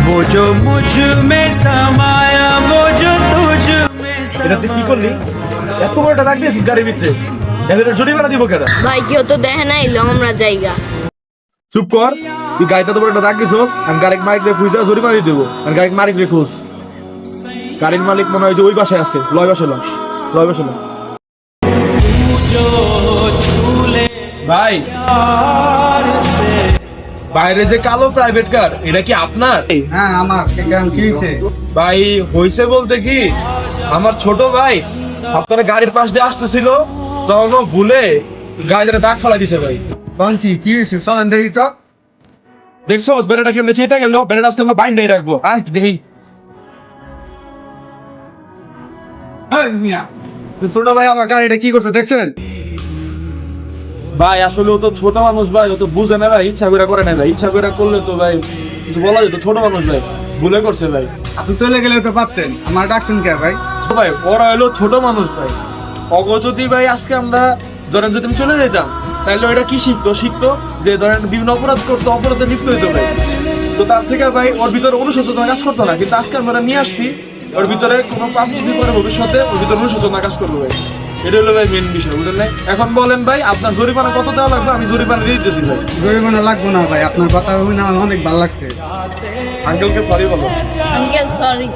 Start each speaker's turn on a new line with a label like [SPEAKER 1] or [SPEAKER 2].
[SPEAKER 1] वो जो मुझ में समाया वो जो तुझ में
[SPEAKER 2] এটা তুই কি করলি? এত বড় একটা দাগ দিয়েছিস গাড়ির ভিতরে, এদের জরিমানা দিব কেন?
[SPEAKER 3] ভাই কেউ তো দেখে নাই আমরা জায়গা।
[SPEAKER 2] চুপ কর, তুই গাড়িতে তো বড় একটা দাগ দিছিস, আমি গাড়ির মালিক রে খুঁজে জরিমানা দিয়ে দেবো। আর গাড়ির মালিক রে খুঁজ, গাড়ির মালিক মনে হয় যে ওই বাসায় আছে। লয় বাসে লয় বাসে ভাই, বাইরে যে কালো প্রাইভেট কার, এটা কি আপনার?
[SPEAKER 4] হ্যাঁ আমার। কেন কি হয়েছে?
[SPEAKER 2] ভাই হইছে বলতে কি, আমার ছোট ভাই আপনার গাড়ির পাশ দিয়ে আসতেছিল, তখন ও ভুলে গাড়িতে দাগ ফেলা দিছে ভাই।
[SPEAKER 4] বলছি কি হয়েছে? চলেন দেখি তো।
[SPEAKER 2] দেখছো বেড়াটা কেমনে চেয়ে গেল, বেড়াটা আজকে আমরা বাইন্ডাই রাখবো। আয় দেখি।
[SPEAKER 4] ছোট ভাই আমার গাড়িটা কি করছে দেখছেন?
[SPEAKER 2] ভাই আসলে ও তো ছোট মানুষ ভাই, ও তো বুঝে না ভাই, ইচ্ছা করে না ভাই, ইচ্ছা করে করলে তো ভাই কিছু বলা যেত। ছোট মানুষ ভাই, ভুলে করছে ভাই।
[SPEAKER 4] আপনি চলে গেলে তো পারতেন, আমার ডাকছেন কে ভাই?
[SPEAKER 2] ভাই ওরা হলো ছোট মানুষ ভাই, অগ যদি ভাই আজকে আমরা ধরেন যদি আমি চলে যেতাম, তাহলে এটা কি শিখতো যে ধরেন বিভিন্ন অপরাধ করতো, অপরাধে লিপ্ত হইতো ভাই। তো তার থেকে ভাই ওর ভিতরে অনুশোচনা কাজ করতো না, কিন্তু আজকে আমরা নিয়ে আসছি ওর ভিতরে কোনো পাপ যদি করে ভবিষ্যতে ওর ভিতরে অনুশোচনা কাজ করবো ভাই। এটা হলো ভাই মেন বিষয়, বুঝলেন না? এখন বলেন ভাই আপনার জরিমানা কত দেওয়া লাগবে? আমি জরিমানা দিয়ে দিতেছি ভাই।
[SPEAKER 4] জরিমানা লাগবো না ভাই, আপনার কথা শুনে আমার অনেক ভালো লাগছে।
[SPEAKER 2] আঙ্কেলকে সরি বলো।
[SPEAKER 3] Uncle sorry.